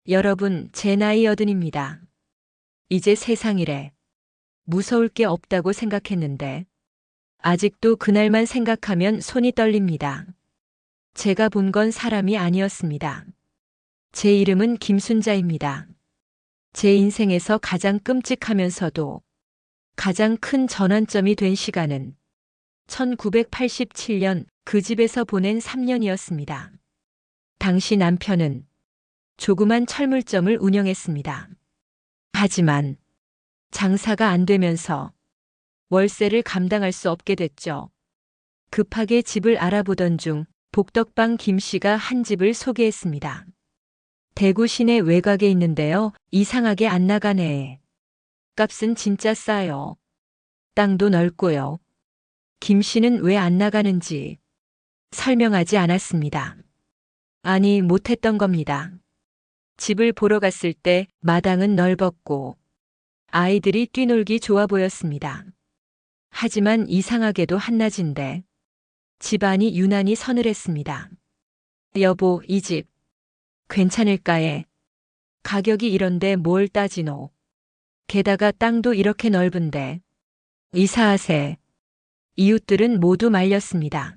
여러분, 제 나이 80입니다. 이제 세상이래. 무서울 게 없다고 생각했는데, 아직도 그날만 생각하면 손이 떨립니다. 제가 본 건 사람이 아니었습니다. 제 이름은 김순자입니다. 제 인생에서 가장 끔찍하면서도 가장 큰 전환점이 된 시간은 1987년 그 집에서 보낸 3년이었습니다. 당시 남편은 조그만 철물점을 운영했습니다. 하지만 장사가 안 되면서 월세를 감당할 수 없게 됐죠. 급하게 집을 알아보던 중 복덕방 김 씨가 한 집을 소개했습니다. 대구 시내 외곽에 있는데요. 이상하게 안 나가네. 값은 진짜 싸요. 땅도 넓고요. 김 씨는 왜 안 나가는지 설명하지 않았습니다. 아니, 못했던 겁니다. 집을 보러 갔을 때 마당은 넓었고 아이들이 뛰놀기 좋아 보였습니다. 하지만 이상하게도 한낮인데 집안이 유난히 서늘했습니다. 여보, 이 집 괜찮을까에? 가격이 이런데 뭘 따지노? 게다가 땅도 이렇게 넓은데. 이사하세. 이웃들은 모두 말렸습니다.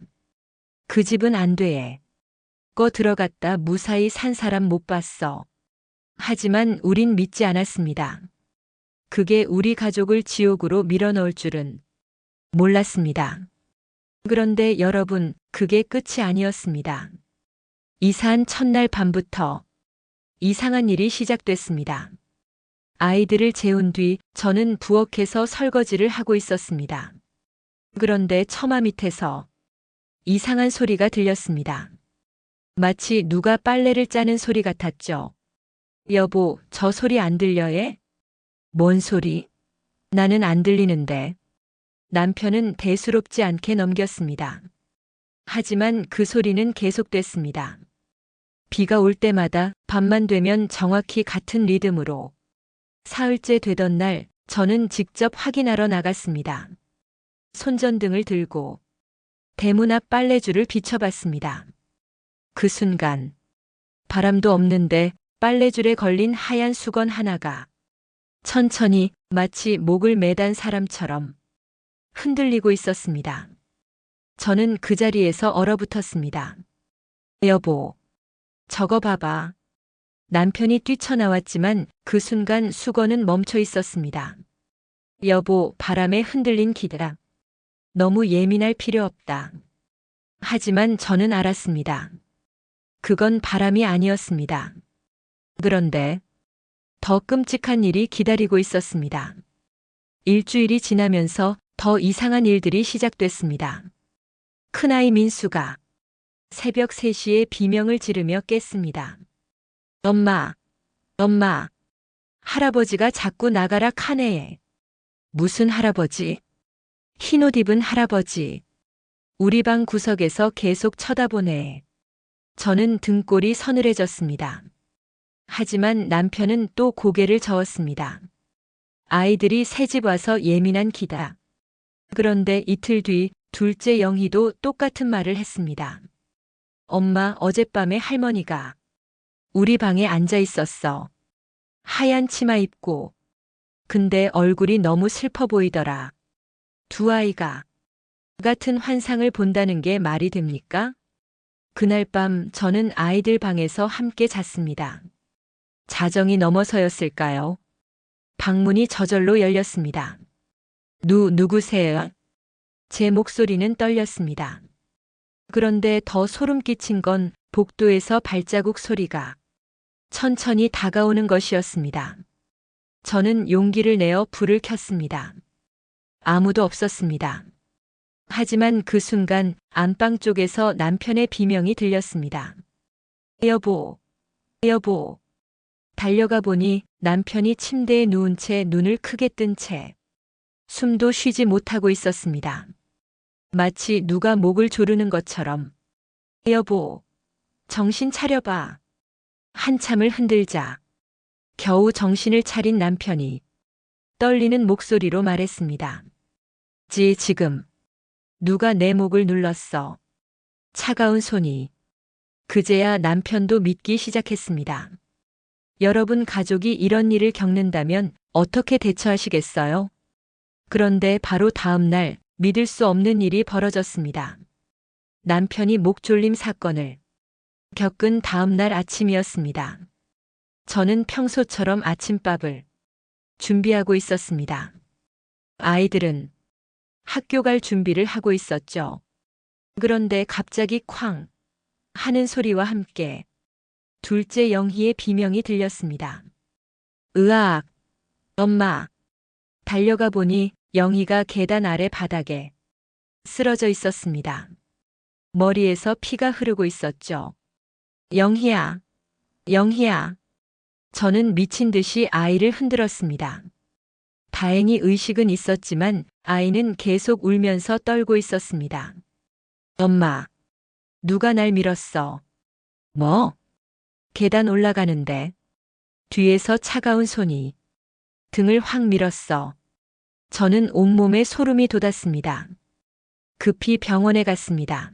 그 집은 안 돼. 거 들어갔다 무사히 산 사람 못 봤어. 하지만 우린 믿지 않았습니다. 그게 우리 가족을 지옥으로 밀어넣을 줄은 몰랐습니다. 그런데 여러분, 그게 끝이 아니었습니다. 이사한 첫날 밤부터 이상한 일이 시작됐습니다. 아이들을 재운 뒤 저는 부엌에서 설거지를 하고 있었습니다. 그런데 처마 밑에서 이상한 소리가 들렸습니다. 마치 누가 빨래를 짜는 소리 같았죠. 여보, 저 소리 안 들려 해? 뭔 소리? 나는 안 들리는데. 남편은 대수롭지 않게 넘겼습니다. 하지만 그 소리는 계속됐습니다. 비가 올 때마다 밤만 되면 정확히 같은 리듬으로. 사흘째 되던 날 저는 직접 확인하러 나갔습니다. 손전등을 들고 대문 앞 빨래줄을 비춰봤습니다. 그 순간 바람도 없는데 빨래줄에 걸린 하얀 수건 하나가 천천히 마치 목을 매단 사람처럼 흔들리고 있었습니다. 저는 그 자리에서 얼어붙었습니다. 여보, 저거 봐봐. 남편이 뛰쳐나왔지만 그 순간 수건은 멈춰 있었습니다. 여보, 바람에 흔들린 기대라. 너무 예민할 필요 없다. 하지만 저는 알았습니다. 그건 바람이 아니었습니다. 그런데 더 끔찍한 일이 기다리고 있었습니다. 일주일이 지나면서 더 이상한 일들이 시작됐습니다. 큰아이 민수가 새벽 3시에 비명을 지르며 깼습니다. 엄마, 엄마, 할아버지가 자꾸 나가라 카네. 무슨 할아버지? 흰옷 입은 할아버지. 우리 방 구석에서 계속 쳐다보네. 저는 등골이 서늘해졌습니다. 하지만 남편은 또 고개를 저었습니다. 아이들이 새집 와서 예민한 기다. 그런데 이틀 뒤 둘째 영희도 똑같은 말을 했습니다. 엄마, 어젯밤에 할머니가 우리 방에 앉아 있었어. 하얀 치마 입고. 근데 얼굴이 너무 슬퍼 보이더라. 두 아이가 같은 환상을 본다는 게 말이 됩니까? 그날 밤 저는 아이들 방에서 함께 잤습니다. 자정이 넘어서였을까요? 방문이 저절로 열렸습니다. 누구세요? 제 목소리는 떨렸습니다. 그런데 더 소름 끼친 건 복도에서 발자국 소리가 천천히 다가오는 것이었습니다. 저는 용기를 내어 불을 켰습니다. 아무도 없었습니다. 하지만 그 순간 안방 쪽에서 남편의 비명이 들렸습니다. 여보, 여보. 달려가 보니 남편이 침대에 누운 채 눈을 크게 뜬 채 숨도 쉬지 못하고 있었습니다. 마치 누가 목을 조르는 것처럼. 여보, 정신 차려봐. 한참을 흔들자 겨우 정신을 차린 남편이 떨리는 목소리로 말했습니다. 지금 누가 내 목을 눌렀어. 차가운 손이. 그제야 남편도 믿기 시작했습니다. 여러분 가족이 이런 일을 겪는다면 어떻게 대처하시겠어요? 그런데 바로 다음 날 믿을 수 없는 일이 벌어졌습니다. 남편이 목졸림 사건을 겪은 다음 날 아침이었습니다. 저는 평소처럼 아침밥을 준비하고 있었습니다. 아이들은 학교 갈 준비를 하고 있었죠. 그런데 갑자기 쾅 하는 소리와 함께 둘째 영희의 비명이 들렸습니다. 으악! 엄마! 달려가 보니 영희가 계단 아래 바닥에 쓰러져 있었습니다. 머리에서 피가 흐르고 있었죠. 영희야! 영희야! 저는 미친 듯이 아이를 흔들었습니다. 다행히 의식은 있었지만 아이는 계속 울면서 떨고 있었습니다. 엄마! 누가 날 밀었어? 뭐? 계단 올라가는데 뒤에서 차가운 손이 등을 확 밀었어. 저는 온몸에 소름이 돋았습니다. 급히 병원에 갔습니다.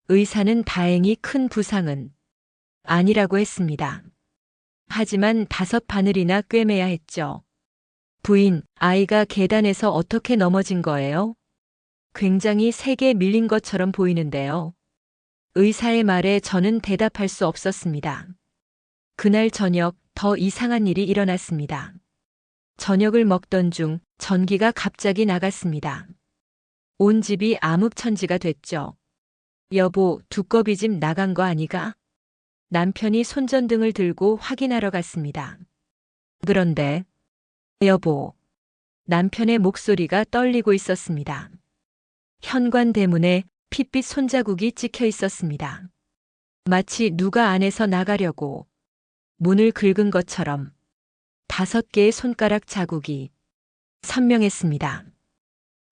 의사는 다행히 큰 부상은 아니라고 했습니다. 하지만 5바늘이나 꿰매야 했죠. 부인, 아이가 계단에서 어떻게 넘어진 거예요? 굉장히 세게 밀린 것처럼 보이는데요. 의사의 말에 저는 대답할 수 없었습니다. 그날 저녁 더 이상한 일이 일어났습니다. 저녁을 먹던 중 전기가 갑자기 나갔습니다. 온 집이 암흑천지가 됐죠. 여보, 두꺼비 집 나간 거 아니가? 남편이 손전등을 들고 확인하러 갔습니다. 그런데 여보, 남편의 목소리가 떨리고 있었습니다. 현관대문에 핏빛 손자국이 찍혀 있었습니다. 마치 누가 안에서 나가려고 문을 긁은 것처럼 5개의 손가락 자국이 선명했습니다.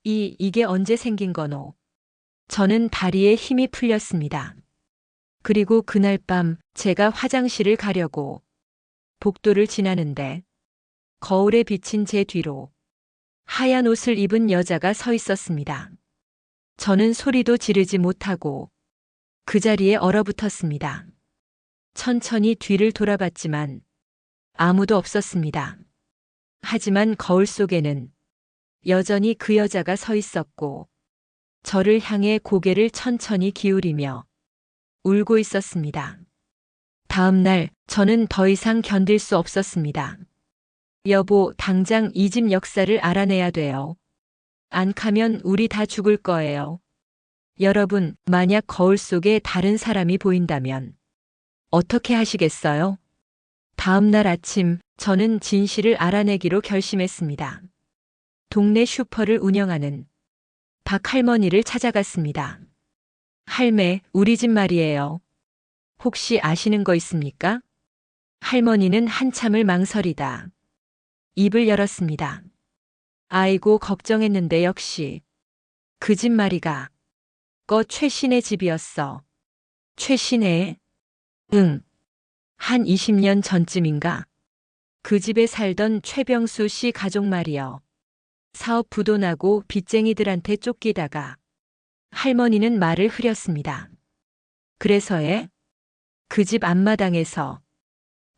이게 언제 생긴 거노? 저는 다리에 힘이 풀렸습니다. 그리고 그날 밤 제가 화장실을 가려고 복도를 지나는데 거울에 비친 제 뒤로 하얀 옷을 입은 여자가 서 있었습니다. 저는 소리도 지르지 못하고 그 자리에 얼어붙었습니다. 천천히 뒤를 돌아봤지만 아무도 없었습니다. 하지만 거울 속에는 여전히 그 여자가 서 있었고 저를 향해 고개를 천천히 기울이며 울고 있었습니다. 다음 날 저는 더 이상 견딜 수 없었습니다. 여보, 당장 이 집 역사를 알아내야 돼요. 안 가면 우리 다 죽을 거예요. 여러분, 만약 거울 속에 다른 사람이 보인다면 어떻게 하시겠어요? 다음 날 아침 저는 진실을 알아내기로 결심했습니다. 동네 슈퍼를 운영하는 박 할머니를 찾아갔습니다. 할매, 우리 집 말이에요. 혹시 아시는 거 있습니까? 할머니는 한참을 망설이다 입을 열었습니다. 아이고, 걱정했는데 역시 그 집 말이가 최씨네 집이었어. 최씨네? 응. 한 20년 전쯤인가? 그 집에 살던 최병수 씨 가족 말이여. 사업 부도나고 빚쟁이들한테 쫓기다가 할머니는 말을 흐렸습니다. 그래서에 그 집 앞마당에서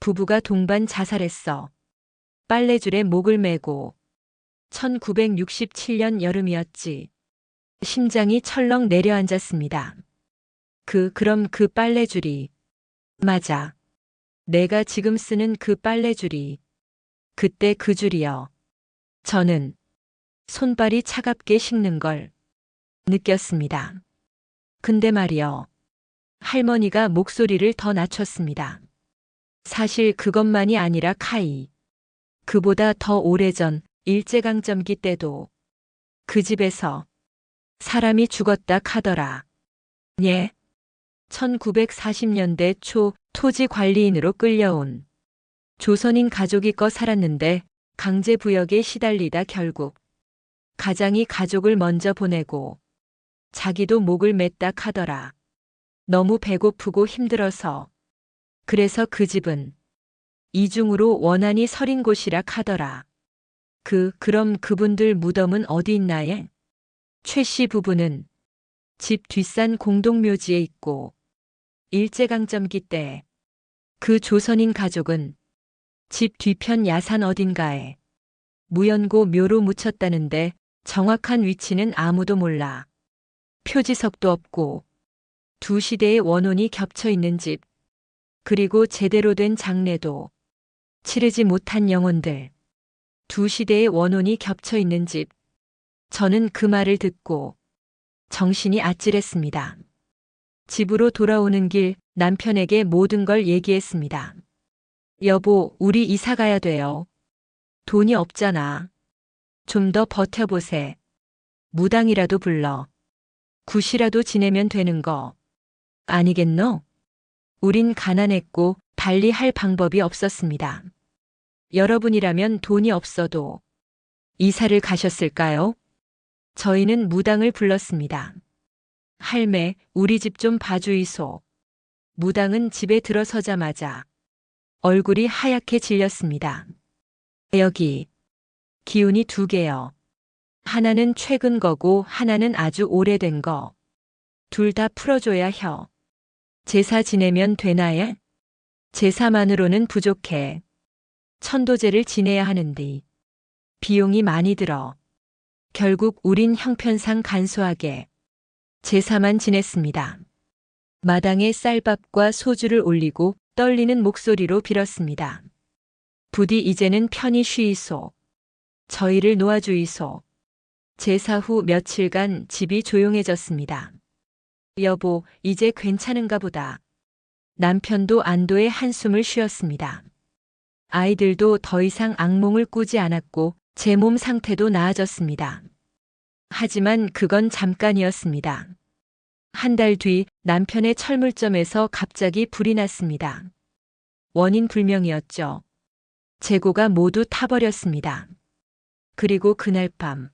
부부가 동반 자살했어. 빨래줄에 목을 매고 1967년 여름이었지. 심장이 철렁 내려앉았습니다. 그럼 그 빨래줄이 맞아. 내가 지금 쓰는 그 빨래줄이 그때 그 줄이여. 저는 손발이 차갑게 식는 걸 느꼈습니다. 근데 말이여. 할머니가 목소리를 더 낮췄습니다. 사실 그것만이 아니라 카이. 그보다 더 오래전 일제강점기 때도 그 집에서 사람이 죽었다 카더라. 예. 1940년대 초 토지 관리인으로 끌려온 조선인 가족이 살았는데 강제부역에 시달리다 결국 가장이 가족을 먼저 보내고 자기도 목을 맸다 카더라. 너무 배고프고 힘들어서 그래서 그 집은 이중으로 원한이 서린 곳이라 카더라. 그럼 그분들 무덤은 어디 있나에? 최 씨 부부는 집 뒷산 공동묘지에 있고 일제강점기 때 그 조선인 가족은 집 뒤편 야산 어딘가에 무연고 묘로 묻혔다는데 정확한 위치는 아무도 몰라. 표지석도 없고 두 시대의 원혼이 겹쳐 있는 집, 그리고 제대로 된 장례도 치르지 못한 영혼들. 두 시대의 원혼이 겹쳐 있는 집. 저는 그 말을 듣고 정신이 아찔했습니다. 집으로 돌아오는 길 남편에게 모든 걸 얘기했습니다. 여보, 우리 이사 가야 돼요. 돈이 없잖아. 좀 더 버텨보세. 무당이라도 불러. 굿이라도 지내면 되는 거 아니겠노? 우린 가난했고 달리 할 방법이 없었습니다. 여러분이라면 돈이 없어도 이사를 가셨을까요? 저희는 무당을 불렀습니다. 할매, 우리 집 좀 봐주이소. 무당은 집에 들어서자마자 얼굴이 하얗게 질렸습니다. 여기 기운이 두 개요. 하나는 최근 거고 하나는 아주 오래된 거. 둘 다 풀어줘야 혀. 제사 지내면 되나요? 제사만으로는 부족해. 천도제를 지내야 하는데 비용이 많이 들어. 결국 우린 형편상 간소하게 제사만 지냈습니다. 마당에 쌀밥과 소주를 올리고 떨리는 목소리로 빌었습니다. 부디 이제는 편히 쉬이소. 저희를 놓아주이소. 제사 후 며칠간 집이 조용해졌습니다. 여보, 이제 괜찮은가 보다. 남편도 안도의 한숨을 쉬었습니다. 아이들도 더 이상 악몽을 꾸지 않았고 제 몸 상태도 나아졌습니다. 하지만 그건 잠깐이었습니다. 한 달 뒤 남편의 철물점에서 갑자기 불이 났습니다. 원인 불명이었죠. 재고가 모두 타버렸습니다. 그리고 그날 밤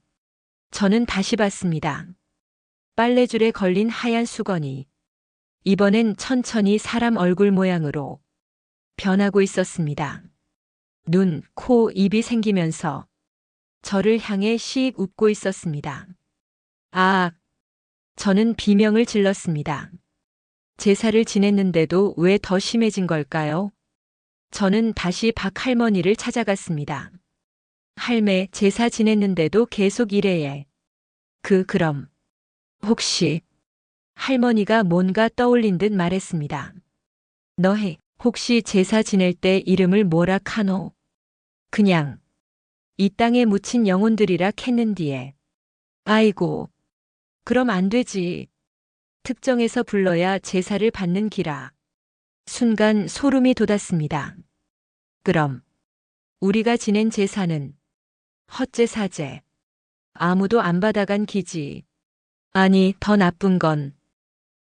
저는 다시 봤습니다. 빨래줄에 걸린 하얀 수건이 이번엔 천천히 사람 얼굴 모양으로 변하고 있었습니다. 눈, 코, 입이 생기면서 저를 향해 씩 웃고 있었습니다. 아! 저는 비명을 질렀습니다. 제사를 지냈는데도 왜 더 심해진 걸까요? 저는 다시 박 할머니를 찾아갔습니다. 할매, 제사 지냈는데도 계속 이래예. 그럼 혹시 할머니가 뭔가 떠올린 듯 말했습니다. 너희 혹시 제사 지낼 때 이름을 뭐라 카노? 그냥 이 땅에 묻힌 영혼들이라 캤는디에. 아이고, 그럼 안 되지. 특정해서 불러야 제사를 받는 기라. 순간 소름이 돋았습니다. 그럼 우리가 지낸 제사는 헛제사제. 아무도 안 받아간 기지. 아니, 더 나쁜 건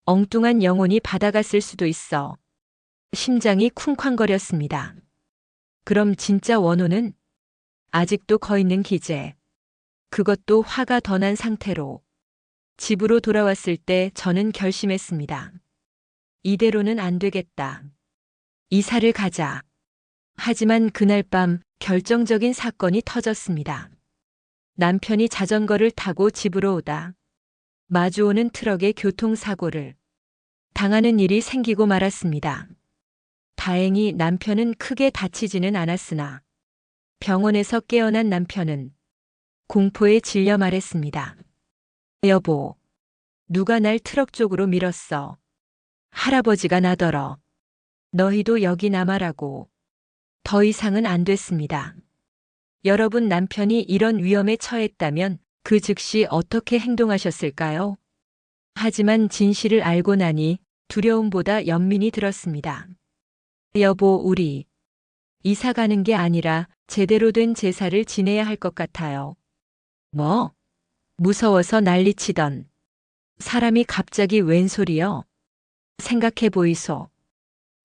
엉뚱한 영혼이 받아갔을 수도 있어. 심장이 쿵쾅거렸습니다. 그럼 진짜 원혼은 아직도 거 있는 기재. 그것도 화가 더 난 상태로. 집으로 돌아왔을 때 저는 결심했습니다. 이대로는 안 되겠다. 이사를 가자. 하지만 그날 밤 결정적인 사건이 터졌습니다. 남편이 자전거를 타고 집으로 오다 마주오는 트럭의 교통사고를 당하는 일이 생기고 말았습니다. 다행히 남편은 크게 다치지는 않았으나 병원에서 깨어난 남편은 공포에 질려 말했습니다. 여보, 누가 날 트럭 쪽으로 밀었어. 할아버지가 나더러. 너희도 여기 남아라고. 더 이상은 안 됐습니다. 여러분 남편이 이런 위험에 처했다면 그 즉시 어떻게 행동하셨을까요? 하지만 진실을 알고 나니 두려움보다 연민이 들었습니다. 여보, 우리 이사 가는 게 아니라 제대로 된 제사를 지내야 할 것 같아요. 뭐? 무서워서 난리치던 사람이 갑자기 웬 소리여? 생각해 보이소.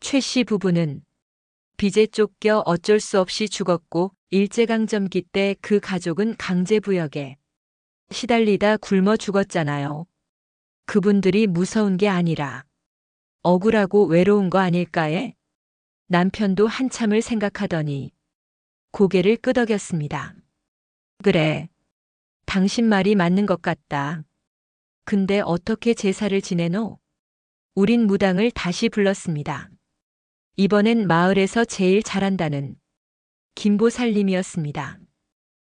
최 씨 부부는 빚에 쫓겨 어쩔 수 없이 죽었고 일제강점기 때 그 가족은 강제부역에 시달리다 굶어 죽었잖아요. 그분들이 무서운 게 아니라 억울하고 외로운 거 아닐까에? 남편도 한참을 생각하더니 고개를 끄덕였습니다. 그래. 당신 말이 맞는 것 같다. 근데 어떻게 제사를 지내노? 우린 무당을 다시 불렀습니다. 이번엔 마을에서 제일 잘한다는 김보살님이었습니다.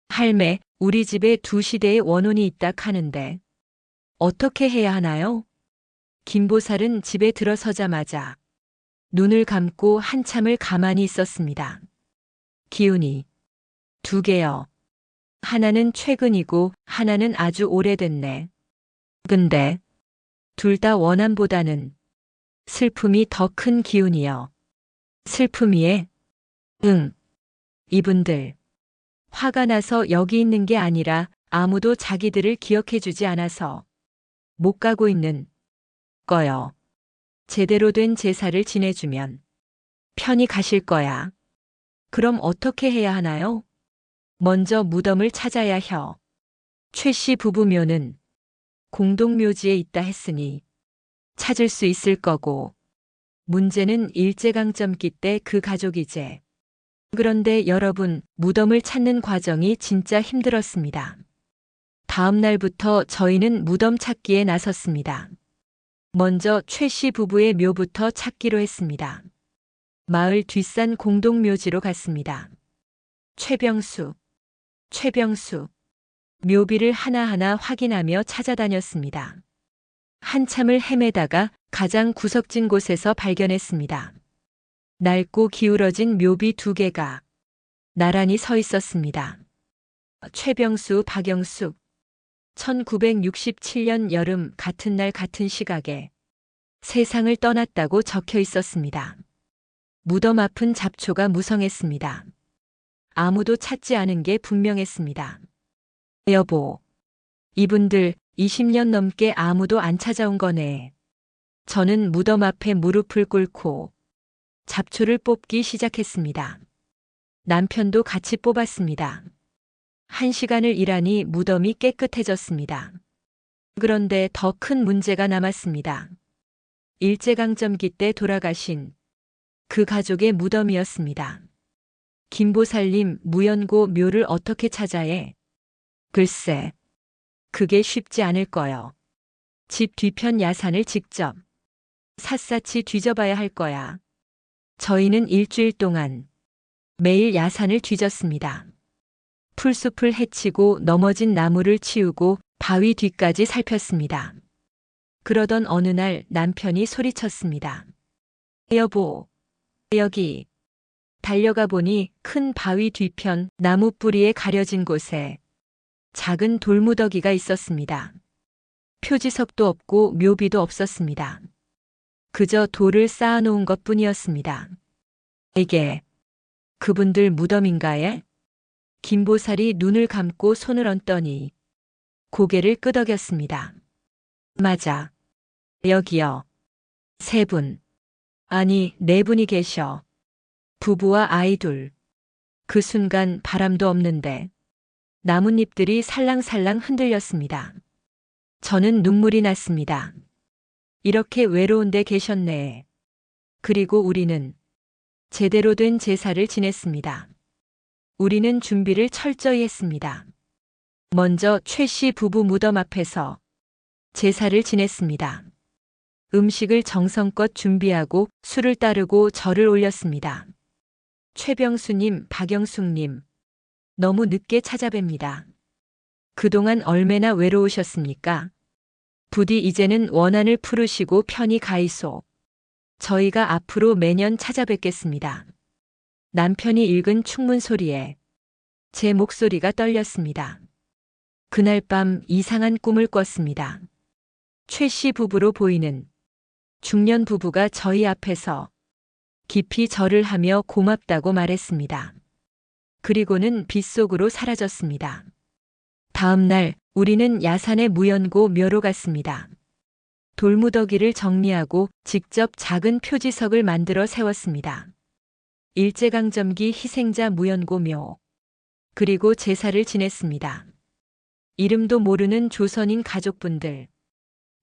할매, 우리 집에 2시대의 원혼이 있다 카는데 어떻게 해야 하나요? 김보살은 집에 들어서자마자 눈을 감고 한참을 가만히 있었습니다. 기운이 2개요. 하나는 최근이고 하나는 아주 오래됐네. 근데 둘 다 원한보다는 슬픔이 더 큰 기운이요. 슬픔이에? 응. 이분들 화가 나서 여기 있는 게 아니라 아무도 자기들을 기억해주지 않아서 못 가고 있는 거요. 제대로 된 제사를 지내주면 편히 가실 거야. 그럼 어떻게 해야 하나요? 먼저 무덤을 찾아야 혀. 최 씨 부부 묘는 공동묘지에 있다 했으니 찾을 수 있을 거고, 문제는 일제강점기 때 그 가족이제. 그런데 여러분, 무덤을 찾는 과정이 진짜 힘들었습니다. 다음 날부터 저희는 무덤 찾기에 나섰습니다. 먼저 최 씨 부부의 묘부터 찾기로 했습니다. 마을 뒷산 공동묘지로 갔습니다. 최병수. 묘비를 하나하나 확인하며 찾아다녔습니다. 한참을 헤매다가 가장 구석진 곳에서 발견했습니다. 낡고 기울어진 묘비 2개가 나란히 서 있었습니다. 최병수, 박영숙. 1967년 여름 같은 날 같은 시각에 세상을 떠났다고 적혀 있었습니다. 무덤 앞은 잡초가 무성했습니다. 아무도 찾지 않은 게 분명했습니다. 여보, 이분들 20년 넘게 아무도 안 찾아온 거네. 저는 무덤 앞에 무릎을 꿇고 잡초를 뽑기 시작했습니다. 남편도 같이 뽑았습니다. 1시간을 일하니 무덤이 깨끗해졌습니다. 그런데 더 큰 문제가 남았습니다. 일제강점기 때 돌아가신 그 가족의 무덤이었습니다. 김보살님 무연고 묘를 어떻게 찾아해? 글쎄, 그게 쉽지 않을 거요. 집 뒤편 야산을 직접 샅샅이 뒤져봐야 할 거야. 저희는 일주일 동안 매일 야산을 뒤졌습니다. 풀숲을 헤치고 넘어진 나무를 치우고 바위 뒤까지 살폈습니다. 그러던 어느 날 남편이 소리쳤습니다. 여보, 여기. 달려가 보니 큰 바위 뒤편 나무 뿌리에 가려진 곳에 작은 돌무더기가 있었습니다. 표지석도 없고 묘비도 없었습니다. 그저 돌을 쌓아놓은 것뿐이었습니다. 이게 그분들 무덤인가에? 김보살이 눈을 감고 손을 얹더니 고개를 끄덕였습니다. 맞아. 여기요. 3분. 아니, 4분이 계셔. 부부와 아이 둘. 그 순간 바람도 없는데 나뭇잎들이 살랑살랑 흔들렸습니다. 저는 눈물이 났습니다. 이렇게 외로운 데 계셨네. 그리고 우리는 제대로 된 제사를 지냈습니다. 우리는 준비를 철저히 했습니다. 먼저 최 씨 부부 무덤 앞에서 제사를 지냈습니다. 음식을 정성껏 준비하고 술을 따르고 절을 올렸습니다. 최병수님, 박영숙님, 너무 늦게 찾아뵙니다. 그동안 얼마나 외로우셨습니까? 부디 이제는 원한을 풀으시고 편히 가이소. 저희가 앞으로 매년 찾아뵙겠습니다. 남편이 읽은 충문 소리에 제 목소리가 떨렸습니다. 그날 밤 이상한 꿈을 꿨습니다. 최 씨 부부로 보이는 중년 부부가 저희 앞에서 깊이 절을 하며 고맙다고 말했습니다. 그리고는 빗속으로 사라졌습니다. 다음 날 우리는 야산의 무연고 묘로 갔습니다. 돌무더기를 정리하고 직접 작은 표지석을 만들어 세웠습니다. 일제강점기 희생자 무연고 묘. 그리고 제사를 지냈습니다. 이름도 모르는 조선인 가족분들.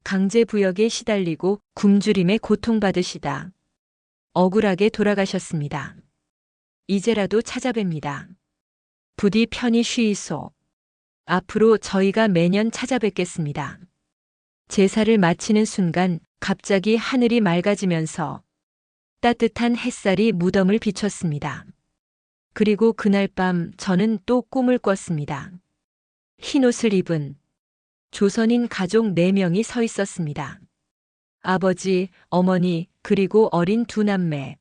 강제부역에 시달리고 굶주림에 고통받으시다 억울하게 돌아가셨습니다. 이제라도 찾아뵙니다. 부디 편히 쉬이소. 앞으로 저희가 매년 찾아뵙겠습니다. 제사를 마치는 순간 갑자기 하늘이 맑아지면서 따뜻한 햇살이 무덤을 비췄습니다. 그리고 그날 밤 저는 또 꿈을 꿨습니다. 흰옷을 입은 조선인 가족 4명이 서 있었습니다. 아버지, 어머니, 그리고 어린 2남매.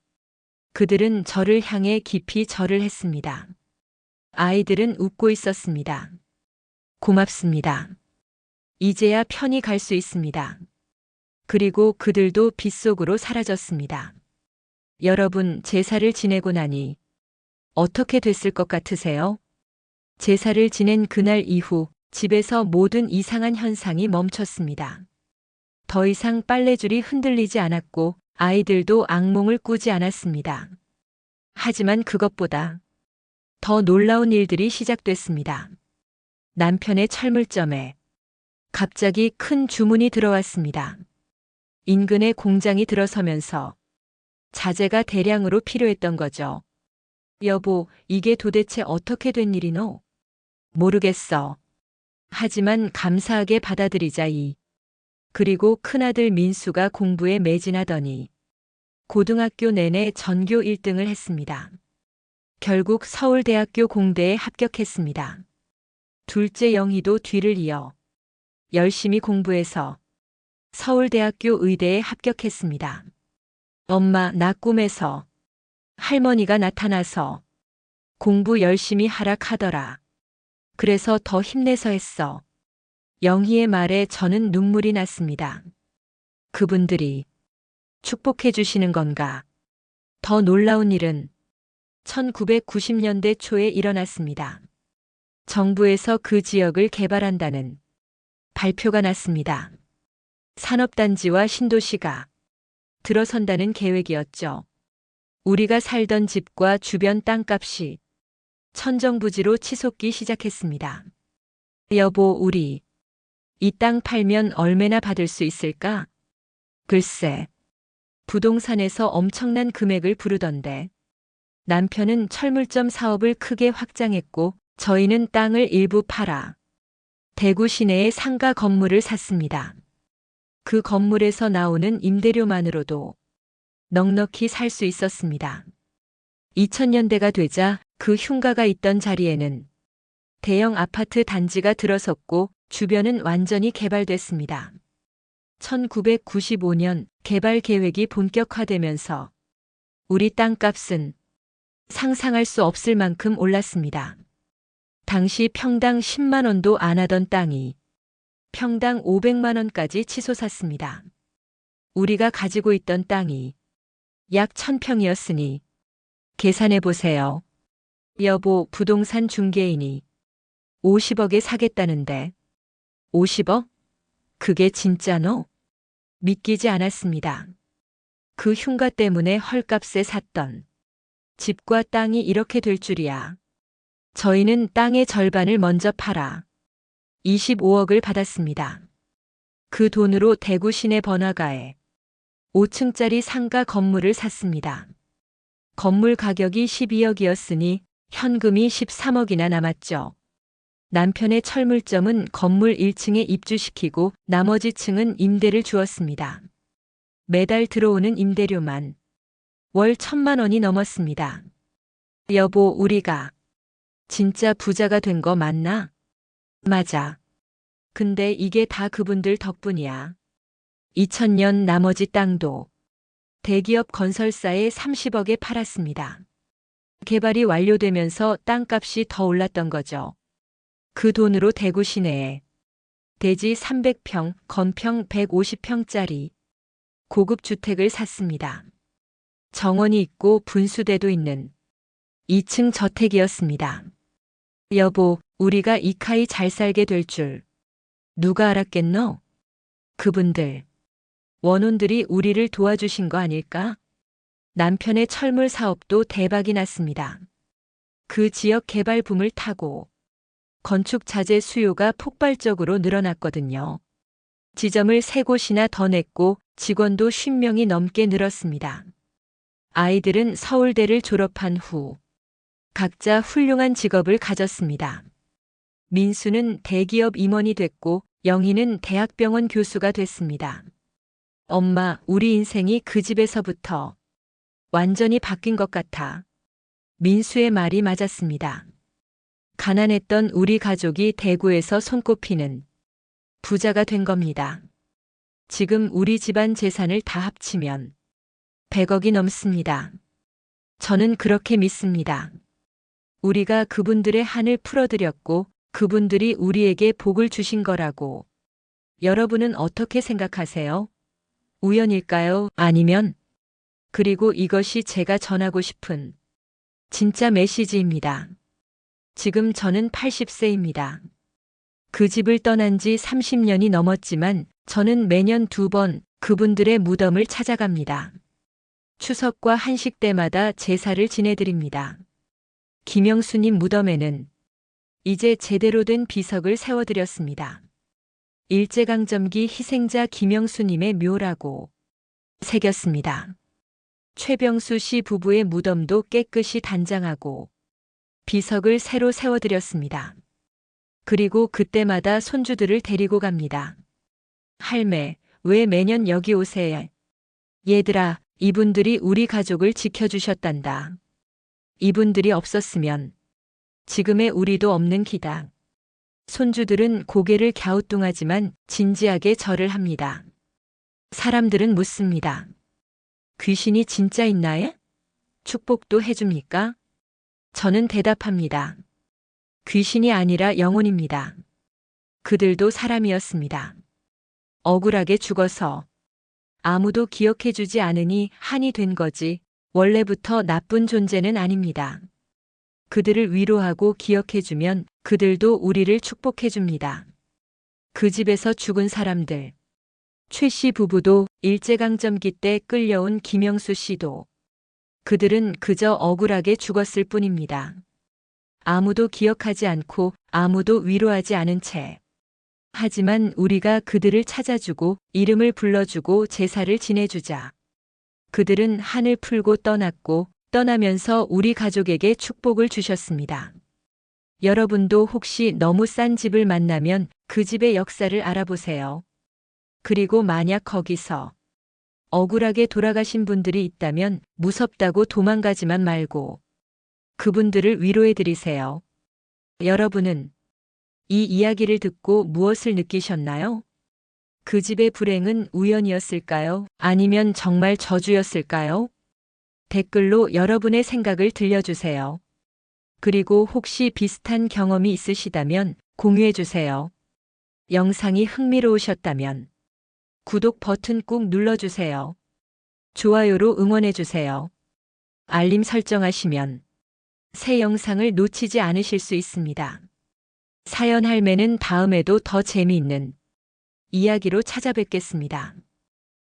그들은 저를 향해 깊이 절을 했습니다. 아이들은 웃고 있었습니다. 고맙습니다. 이제야 편히 갈 수 있습니다. 그리고 그들도 빗속으로 사라졌습니다. 여러분, 제사를 지내고 나니 어떻게 됐을 것 같으세요? 제사를 지낸 그날 이후 집에서 모든 이상한 현상이 멈췄습니다. 더 이상 빨래줄이 흔들리지 않았고 아이들도 악몽을 꾸지 않았습니다. 하지만 그것보다 더 놀라운 일들이 시작됐습니다. 남편의 철물점에 갑자기 큰 주문이 들어왔습니다. 인근의 공장이 들어서면서 자재가 대량으로 필요했던 거죠. 여보, 이게 도대체 어떻게 된 일이노? 모르겠어. 하지만 감사하게 받아들이자 이. 그리고 큰아들 민수가 공부에 매진하더니 고등학교 내내 전교 1등을 했습니다. 결국 서울대학교 공대에 합격했습니다. 둘째 영희도 뒤를 이어 열심히 공부해서 서울대학교 의대에 합격했습니다. 엄마, 나 꿈에서 할머니가 나타나서 공부 열심히 하라 카더라. 그래서 더 힘내서 했어. 영희의 말에 저는 눈물이 났습니다. 그분들이 축복해 주시는 건가? 더 놀라운 일은 1990년대 초에 일어났습니다. 정부에서 그 지역을 개발한다는 발표가 났습니다. 산업단지와 신도시가 들어선다는 계획이었죠. 우리가 살던 집과 주변 땅값이 천정부지로 치솟기 시작했습니다. 여보, 우리 이 땅 팔면 얼마나 받을 수 있을까? 글쎄, 부동산에서 엄청난 금액을 부르던데. 남편은 철물점 사업을 크게 확장했고 저희는 땅을 일부 팔아 대구 시내에 상가 건물을 샀습니다. 그 건물에서 나오는 임대료만으로도 넉넉히 살 수 있었습니다. 2000년대가 되자 그 흉가가 있던 자리에는 대형 아파트 단지가 들어섰고 주변은 완전히 개발됐습니다. 1995년 개발 계획이 본격화되면서 우리 땅값은 상상할 수 없을 만큼 올랐습니다. 당시 평당 10만 원도 안 하던 땅이 평당 500만 원까지 치솟았습니다. 우리가 가지고 있던 땅이 약 1000평이었으니 계산해 보세요. 여보, 부동산 중개인이 50억에 사겠다는데 50억? 그게 진짜노? 믿기지 않았습니다. 그 흉가 때문에 헐값에 샀던 집과 땅이 이렇게 될 줄이야. 저희는 땅의 절반을 먼저 팔아 25억을 받았습니다. 그 돈으로 대구 시내 번화가에 5층짜리 상가 건물을 샀습니다. 건물 가격이 12억이었으니 현금이 13억이나 남았죠. 남편의 철물점은 건물 1층에 입주시키고 나머지 층은 임대를 주었습니다. 매달 들어오는 임대료만 월 1000만 원이 넘었습니다. 여보, 우리가 진짜 부자가 된 거 맞나? 맞아. 근데 이게 다 그분들 덕분이야. 2000년 나머지 땅도 대기업 건설사에 30억에 팔았습니다. 개발이 완료되면서 땅값이 더 올랐던 거죠. 그 돈으로 대구 시내에 대지 300평, 건평 150평짜리 고급 주택을 샀습니다. 정원이 있고 분수대도 있는 2층 저택이었습니다. 여보, 우리가 이카이 잘 살게 될 줄 누가 알았겠노? 그분들, 원혼들이 우리를 도와주신 거 아닐까? 남편의 철물 사업도 대박이 났습니다. 그 지역 개발 붐을 타고 건축 자재 수요가 폭발적으로 늘어났거든요. 지점을 3곳이나 더 냈고 직원도 50명이 넘게 늘었습니다. 아이들은 서울대를 졸업한 후 각자 훌륭한 직업을 가졌습니다. 민수는 대기업 임원이 됐고 영희는 대학병원 교수가 됐습니다. 엄마, 우리 인생이 그 집에서부터 완전히 바뀐 것 같아. 민수의 말이 맞았습니다. 가난했던 우리 가족이 대구에서 손꼽히는 부자가 된 겁니다. 지금 우리 집안 재산을 다 합치면 100억이 넘습니다. 저는 그렇게 믿습니다. 우리가 그분들의 한을 풀어드렸고 그분들이 우리에게 복을 주신 거라고. 여러분은 어떻게 생각하세요? 우연일까요? 아니면? 그리고 이것이 제가 전하고 싶은 진짜 메시지입니다. 지금 저는 80세입니다. 그 집을 떠난 지 30년이 넘었지만 저는 매년 2번 그분들의 무덤을 찾아갑니다. 추석과 한식 때마다 제사를 지내드립니다. 김영수님 무덤에는 이제 제대로 된 비석을 세워드렸습니다. 일제강점기 희생자 김영수님의 묘라고 새겼습니다. 최병수 씨 부부의 무덤도 깨끗이 단장하고 비석을 새로 세워드렸습니다. 그리고 그때마다 손주들을 데리고 갑니다. 할매, 왜 매년 여기 오세요? 얘들아, 이분들이 우리 가족을 지켜주셨단다. 이분들이 없었으면 지금의 우리도 없는 기다. 손주들은 고개를 갸우뚱하지만 진지하게 절을 합니다. 사람들은 묻습니다. 귀신이 진짜 있나요? 축복도 해줍니까? 저는 대답합니다. 귀신이 아니라 영혼입니다. 그들도 사람이었습니다. 억울하게 죽어서 아무도 기억해주지 않으니 한이 된 거지 원래부터 나쁜 존재는 아닙니다. 그들을 위로하고 기억해주면 그들도 우리를 축복해줍니다. 그 집에서 죽은 사람들. 최 씨 부부도 일제강점기 때 끌려온 김영수 씨도 그들은 그저 억울하게 죽었을 뿐입니다. 아무도 기억하지 않고 아무도 위로하지 않은 채. 하지만 우리가 그들을 찾아주고 이름을 불러주고 제사를 지내주자. 그들은 한을 풀고 떠났고 떠나면서 우리 가족에게 축복을 주셨습니다. 여러분도 혹시 너무 싼 집을 만나면 그 집의 역사를 알아보세요. 그리고 만약 거기서 억울하게 돌아가신 분들이 있다면 무섭다고 도망가지만 말고 그분들을 위로해 드리세요. 여러분은 이 이야기를 듣고 무엇을 느끼셨나요? 그 집의 불행은 우연이었을까요? 아니면 정말 저주였을까요? 댓글로 여러분의 생각을 들려주세요. 그리고 혹시 비슷한 경험이 있으시다면 공유해 주세요. 영상이 흥미로우셨다면 구독 버튼 꾹 눌러주세요. 좋아요로 응원해 주세요. 알림 설정하시면 새 영상을 놓치지 않으실 수 있습니다. 사연 할매는 다음에도 더 재미있는 이야기로 찾아뵙겠습니다.